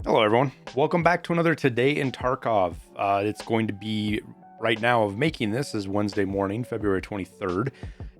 Hello, everyone. Welcome back to another Today in Tarkov. It's going to be right now of making this is Wednesday morning, February 23rd.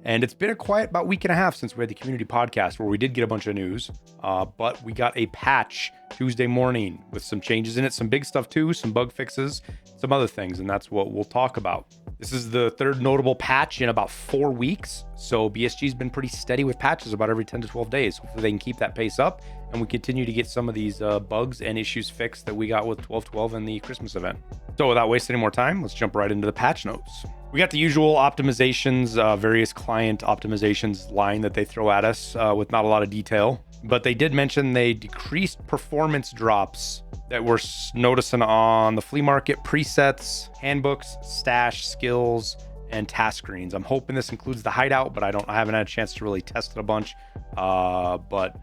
And it's been a quiet about week and a half since we had the community podcast where we did get a bunch of news. But we got a patch Tuesday morning with some changes in it, some big stuff too, some bug fixes, some other things. And that's what we'll talk about. This is the third notable patch in about 4 weeks. So BSG's been pretty steady with patches about every 10 to 12 days. Hopefully they can keep that pace up and we continue to get some of these bugs and issues fixed that we got with 12.12 and the Christmas event. So without wasting any more time, let's jump right into the patch notes. We got the usual optimizations, various client optimizations line that they throw at us with not a lot of detail. But they did mention they decreased performance drops that we're noticing on the flea market presets, handbooks, stash, skills, and task screens. I'm hoping this includes the hideout, but I haven't had a chance to really test it a bunch. But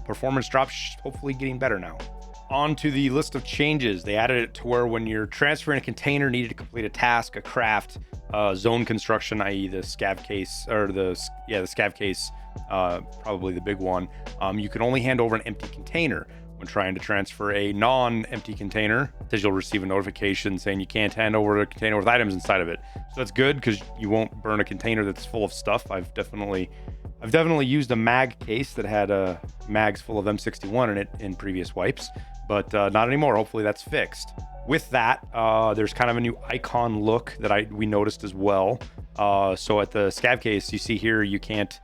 performance drops hopefully getting better now. On to the list of changes. They added it to where when you're transferring a container needed to complete a task, a craft, zone construction, i.e. the scav case, or the scav case, probably the big one, you can only hand over an empty container. When trying to transfer a non-empty container, it says you'll receive a notification saying you can't hand over a container with items inside of it. So that's good because you won't burn a container that's full of stuff. I've definitely used a mag case that had mags full of M61 in it in previous wipes, but not anymore. Hopefully that's fixed. With that, there's kind of a new icon look that we noticed as well. So at the scav case, you see here, you can't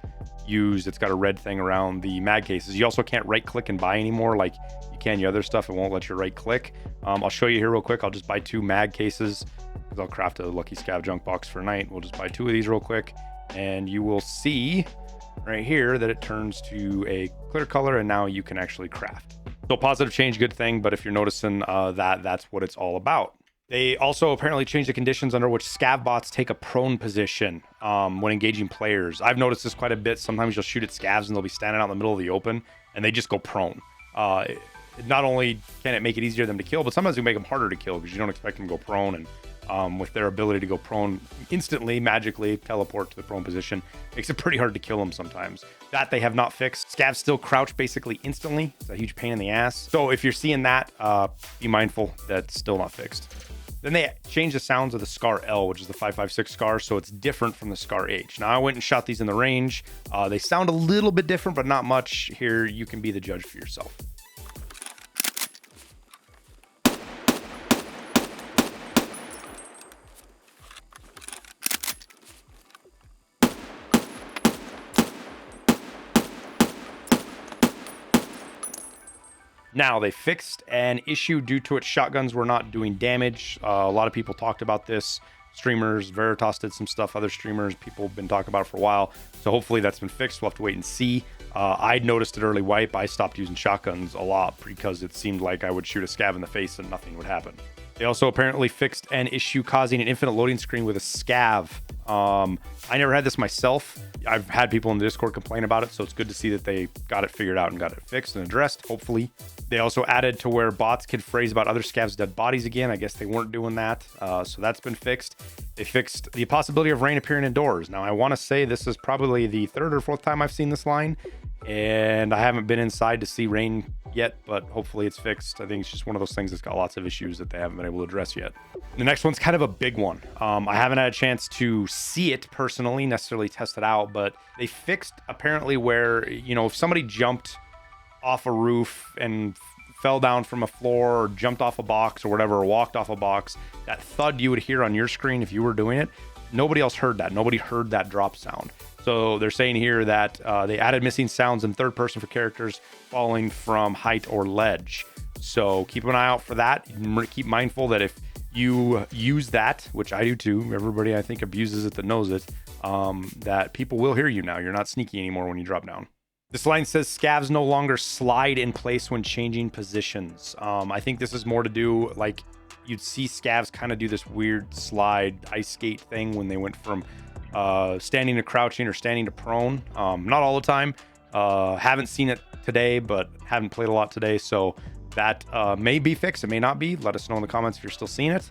use, it's got a red thing around the mag cases. You also can't right click and buy anymore like you can your other stuff. It won't let you right click. I'll show you here real quick. I'll just buy 2 mag cases because I'll craft a lucky scav junk box for night. We'll just buy 2 of these real quick and you will see right here that it turns to a clear color and now you can actually craft. So positive change, good thing, but if you're noticing that's what it's all about. They also apparently changed the conditions under which scav bots take a prone position when engaging players. I've noticed this quite a bit. Sometimes you'll shoot at scavs and they'll be standing out in the middle of the open and they just go prone. Not only can it make it easier for them to kill, but sometimes it make them harder to kill because you don't expect them to go prone. And with their ability to go prone instantly, magically teleport to the prone position, makes it pretty hard to kill them sometimes. That they have not fixed. Scavs still crouch basically instantly. It's a huge pain in the ass. So if you're seeing that, be mindful that's still not fixed. Then they changed the sounds of the Scar L, which is the 5.56 Scar, so it's different from the Scar H. Now, I went and shot these in the range. They sound a little bit different, but not much. Here, you can be the judge for yourself. Now, they fixed an issue due to its shotguns were not doing damage. A lot of people talked about this. Streamers, Veritas did some stuff, other streamers, people have been talking about it for a while. So hopefully that's been fixed. We'll have to wait and see. I'd noticed it early wipe. I stopped using shotguns a lot because it seemed like I would shoot a scav in the face and nothing would happen. They also apparently fixed an issue causing an infinite loading screen with a scav. I never had this myself. I've had people in the Discord complain about it, so it's good to see that they got it figured out and got it fixed and addressed, hopefully. They also added to where bots could phrase about other scavs' dead bodies again. I guess they weren't doing that, so that's been fixed. They fixed the possibility of rain appearing indoors. Now, I want to say this is probably the 3rd or 4th time I've seen this line, and I haven't been inside to see rain yet, but hopefully it's fixed. I think it's just one of those things that's got lots of issues that they haven't been able to address yet. The next one's kind of a big one. I haven't had a chance to see it personally, necessarily test it out, but they fixed apparently where, if somebody jumped off a roof and fell down from a floor or jumped off a box or whatever, or walked off a box, that thud you would hear on your screen if you were doing it, nobody else heard that. Nobody heard that drop sound. So they're saying here that they added missing sounds in 3rd person for characters falling from height or ledge. So keep an eye out for that. Keep mindful that if you use that, which I do too, everybody I think abuses it that knows it, that people will hear you now. You're not sneaky anymore when you drop down. This line says scavs no longer slide in place when changing positions. I think this is more to do, like, you'd see scavs kind of do this weird slide ice skate thing when they went from standing to crouching or standing to prone. Not all the time. Haven't seen it today, but haven't played a lot today. So that may be fixed. It may not be. Let us know in the comments if you're still seeing it.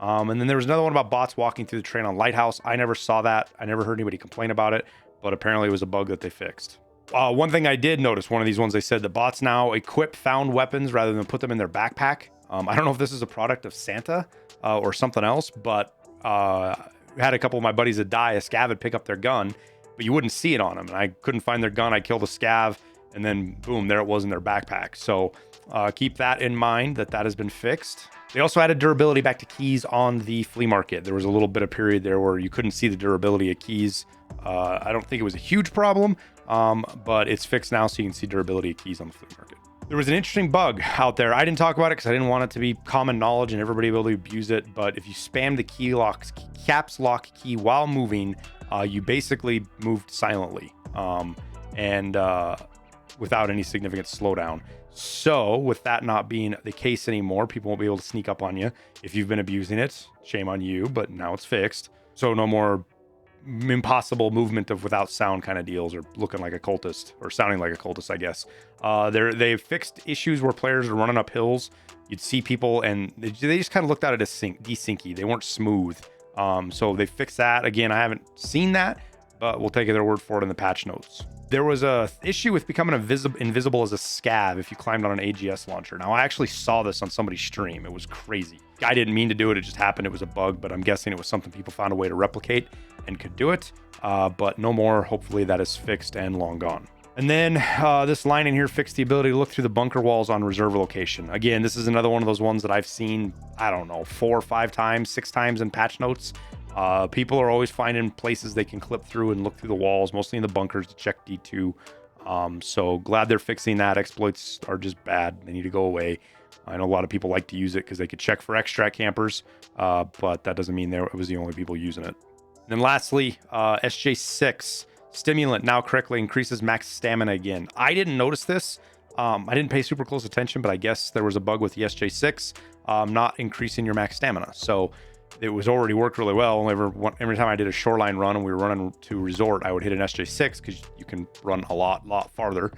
And then there was another one about bots walking through the train on Lighthouse. I never saw that. I never heard anybody complain about it, but apparently it was a bug that they fixed. One thing I did notice, one of these ones, they said the bots now equip found weapons rather than put them in their backpack. I don't know if this is a product of Santa or something else, but had a couple of my buddies that die. A scav would pick up their gun, but you wouldn't see it on them. And I couldn't find their gun. I killed a scav, and then boom, there it was in their backpack. So keep that in mind, that has been fixed. They also added durability back to keys on the flea market. There was a little bit of period there where you couldn't see the durability of keys. I don't think it was a huge problem, but it's fixed now, so you can see durability of keys on the flea market. There was an interesting bug out there. I didn't talk about it because I didn't want it to be common knowledge and everybody be able to abuse it. But if you spam the caps lock key while moving, you basically moved silently and without any significant slowdown. So with that not being the case anymore, people won't be able to sneak up on you. If you've been abusing it, shame on you, but now it's fixed. So no more impossible movement of without sound kind of deals, or looking like a cultist or sounding like a cultist, I guess. They've fixed issues where players are running up hills. You'd see people and they just kind of looked at it as desyncy. They weren't smooth. So they fixed that. Again, I haven't seen that, but we'll take their word for it in the patch notes. There was a issue with becoming invisible as a scav if you climbed on an AGS launcher. Now, I actually saw this on somebody's stream. It was crazy. I didn't mean to do it. It just happened. It was a bug, but I'm guessing it was something people found a way to replicate and could do it. But no more. Hopefully that is fixed and long gone. And then this line in here fixed the ability to look through the bunker walls on reserve location. Again, this is another one of those ones that I've seen, I don't know, 4 or 5 times, 6 times in patch notes. People are always finding places they can clip through and look through the walls, mostly in the bunkers to check D2. So glad they're fixing that. Exploits are just bad. They need to go away. I know a lot of people like to use it because they could check for extract campers, but that doesn't mean it was the only people using it. And then lastly, SJ6 stimulant now correctly increases max stamina again. I didn't notice this. I didn't pay super close attention, but I guess there was a bug with the SJ6 not increasing your max stamina. So it was already worked really well. Every time I did a shoreline run and we were running to resort, I would hit an SJ6 because you can run a lot farther.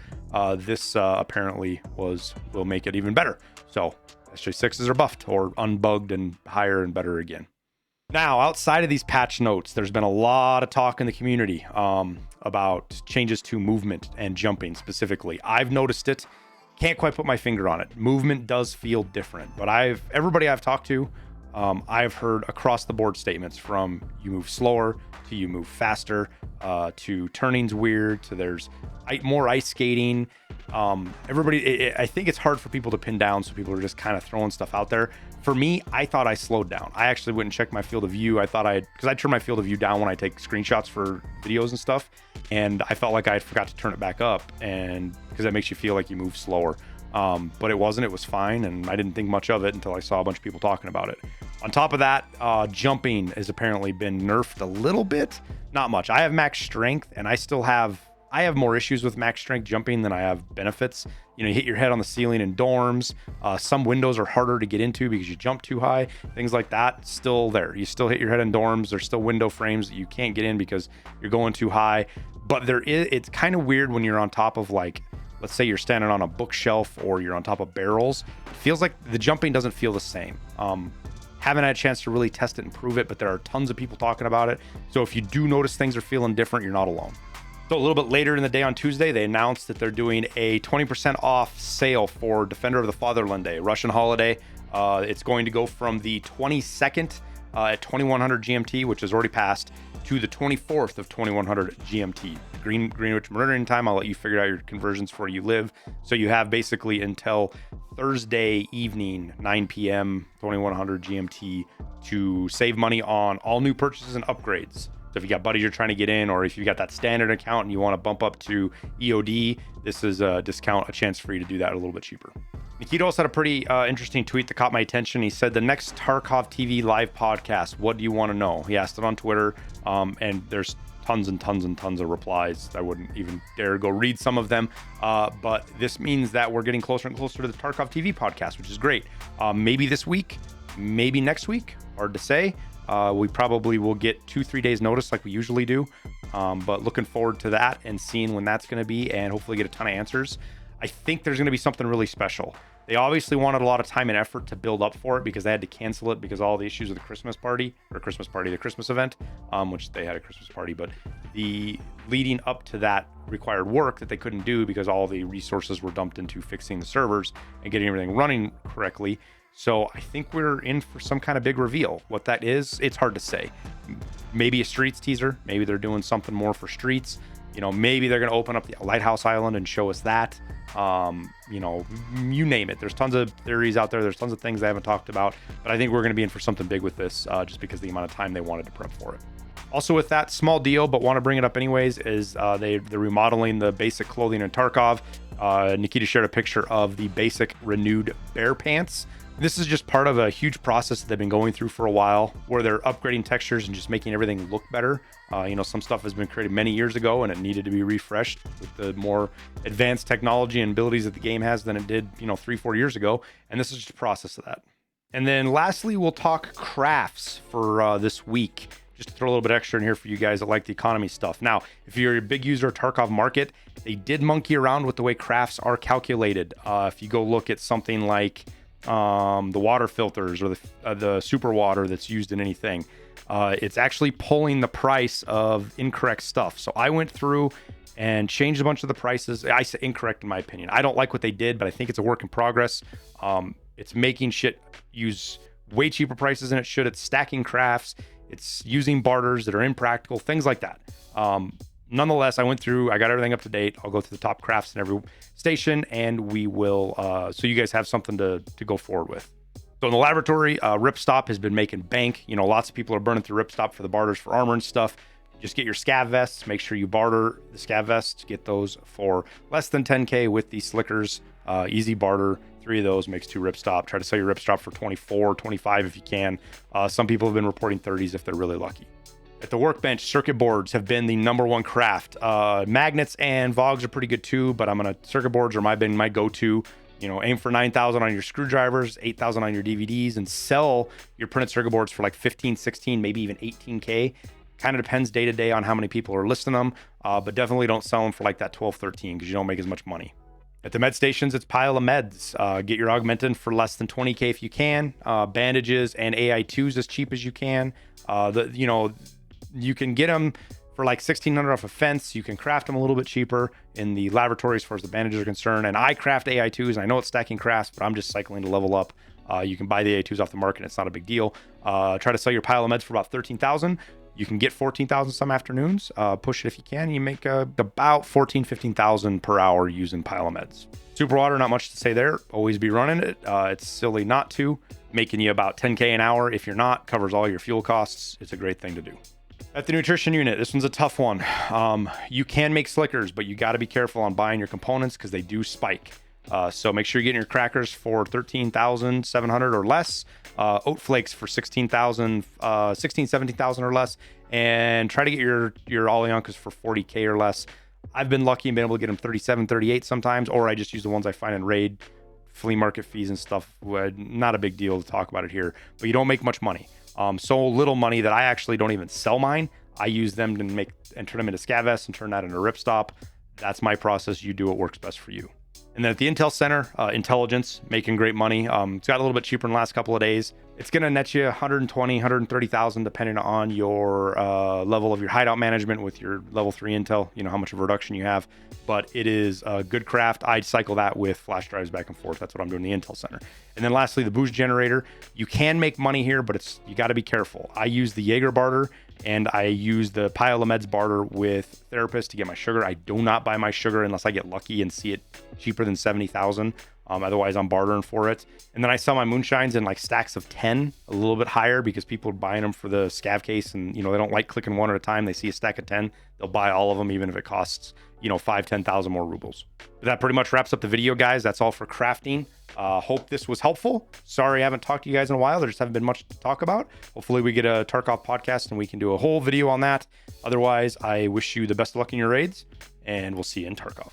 This apparently will make it even better. So SJ6s are buffed or unbugged and higher and better again. Now, outside of these patch notes, there's been a lot of talk in the community about changes to movement and jumping specifically. I've noticed it. Can't quite put my finger on it. Movement does feel different, but everybody I've talked to, I've heard across the board statements from you move slower to you move faster to turning's weird to there's more ice skating. I think it's hard for people to pin down, so people are just kind of throwing stuff out there. For me, I thought I slowed down. I actually went and checked my field of view. Because I turn my field of view down when I take screenshots for videos and stuff, and I felt like I forgot to turn it back up, and because that makes you feel like you move slower. But it wasn't. It was fine, and I didn't think much of it until I saw a bunch of people talking about it. On top of that, jumping has apparently been nerfed a little bit. Not much. I have max strength, and I have more issues with max strength jumping than I have benefits. You hit your head on the ceiling in dorms. Some windows are harder to get into because you jump too high. Things like that, still there. You still hit your head in dorms. There's still window frames that you can't get in because you're going too high. But it's kind of weird when you're on top of, like, let's say you're standing on a bookshelf or you're on top of barrels. It feels like the jumping doesn't feel the same. Haven't had a chance to really test it and prove it, but there are tons of people talking about it. So if you do notice things are feeling different, you're not alone. So a little bit later in the day on Tuesday, they announced that they're doing a 20% off sale for Defender of the Fatherland Day, Russian holiday. It's going to go from the 22nd at 2100 GMT, which has already passed, to the 24th of 2100 GMT. Greenwich Meridian time, I'll let you figure out your conversions for where you live. So you have basically until Thursday evening, 9 p.m., 2100 GMT, to save money on all new purchases and upgrades. So if you got buddies you're trying to get in, or if you got that standard account and you want to bump up to EOD, this is a chance for you to do that a little bit cheaper. Nikitos had a pretty interesting tweet that caught my attention. He said, the next TarkovTV live podcast, what do you want to know? He asked it on Twitter, and there's tons and tons and tons of replies. I wouldn't even dare go read some of them, but this means that we're getting closer and closer to the TarkovTV podcast, which is great. Maybe this week, maybe next week, hard to say. We probably will get 2-3 days notice like we usually do, but looking forward to that and seeing when that's going to be, and hopefully get a ton of answers. I think there's going to be something really special. They obviously wanted a lot of time and effort to build up for it because they had to cancel it because of all the issues with the Christmas event, which they had a Christmas party, but the leading up to that required work that they couldn't do because all the resources were dumped into fixing the servers and getting everything running correctly. So I think we're in for some kind of big reveal. What that is, it's hard to say. Maybe a Streets teaser. Maybe they're doing something more for Streets. You know, maybe they're going to open up the Lighthouse Island and show us that. You know, you name it. There's tons of theories out there. There's tons of things they haven't talked about. But I think we're going to be in for something big with this just because of the amount of time they wanted to prep for it. Also with that, small deal, but want to bring it up anyways, is they're remodeling the basic clothing in Tarkov. Nikita shared a picture of the basic renewed bear pants. This is just part of a huge process that they've been going through for a while, where they're upgrading textures and just making everything look better. You know, some stuff has been created many years ago and it needed to be refreshed with the more advanced technology and abilities that the game has than it did, you know, 3-4 years ago. And this is just a process of that. And then lastly, we'll talk crafts for this week. Just to throw a little bit extra in here for you guys that like the economy stuff. Now, if you're a big user of Tarkov Market, they did monkey around with the way crafts are calculated. If you go look at something like the water filters or the super water that's used in anything, it's actually pulling the price of incorrect stuff. So I went through and changed a bunch of the prices. I say incorrect in my opinion. I don't like what they did, but I think it's a work in progress. It's making shit use way cheaper prices than it should. It's stacking crafts. It's using barters that are impractical, things like that. Nonetheless, I went through, I got everything up to date. I'll go through the top crafts in every station, and we will, so you guys have something to go forward with. So in the laboratory, Ripstop has been making bank. You know, lots of people are burning through Ripstop for the barters for armor and stuff. Just get your scav vests. Make sure you barter the scav vests. Get those for less than 10K with the slickers. Easy barter. 3 of those makes 2 Ripstop. Try to sell your Ripstop for 24, 25 if you can. Some people have been reporting 30s if they're really lucky. At the workbench, circuit boards have been the #1 craft. Magnets and Vogs are pretty good too, but circuit boards are my go-to. You know, aim for 9,000 on your screwdrivers, 8,000 on your DVDs, and sell your printed circuit boards for like 15, 16, maybe even 18K. Kind of depends day to day on how many people are listing them, but definitely don't sell them for like that 12, 13 because you don't make as much money. At the med stations, it's pile of meds. Get your augmentin for less than 20K if you can. Bandages and AI2s as cheap as you can. You can get them for like 1,600 off a fence. You can craft them a little bit cheaper in the laboratory as far as the bandages are concerned. And I craft AI2s, and I know it's stacking crafts, but I'm just cycling to level up. You can buy the AI2s off the market. It's not a big deal. Try to sell your pile of meds for about 13,000. You can get 14,000 some afternoons. Push it if you can. You make about 14, 15,000 per hour using pile of meds. Super water, not much to say there. Always be running it. It's silly not to. Making you about 10K an hour. If you're not, covers all your fuel costs. It's a great thing to do. At the nutrition unit, this one's a tough one. You can make slickers, but you got to be careful on buying your components because they do spike. So make sure you're getting your crackers for 13,700 or less. Oat flakes for 16,000, 17,000 or less, and try to get your Alliankas for 40K or less. I've been lucky and been able to get them 37, 38 sometimes, or I just use the ones I find in raid, flea market fees and stuff. Not a big deal to talk about it here, but you don't make much money. So little money that I actually don't even sell mine. I use them to make and turn them into scav vests and turn that into Ripstop. That's my process. You do what works best for you. And then at the Intel Center, intelligence, making great money. It's got a little bit cheaper in the last couple of days. It's going to net you 120, 130,000, depending on your level of your hideout management with your level 3 Intel, you know, how much of a reduction you have. But it is a good craft. I'd cycle that with flash drives back and forth. That's what I'm doing in the Intel Center. And then lastly, the boost generator. You can make money here, but you got to be careful. I use the Jaeger barter, and I use the pile of meds barter with Therapist to get my sugar. I do not buy my sugar unless I get lucky and see it cheaper than 70,000. Otherwise, I'm bartering for it. And then I sell my moonshines in like stacks of 10, a little bit higher because people are buying them for the scav case. And, you know, they don't like clicking one at a time. They see a stack of 10. They'll buy all of them, even if it costs, you know, 5,000, 10,000 more rubles. But that pretty much wraps up the video, guys. That's all for crafting. Hope this was helpful. Sorry I haven't talked to you guys in a while. There just haven't been much to talk about. Hopefully we get a Tarkov podcast and we can do a whole video on that. Otherwise, I wish you the best of luck in your raids, and we'll see you in Tarkov.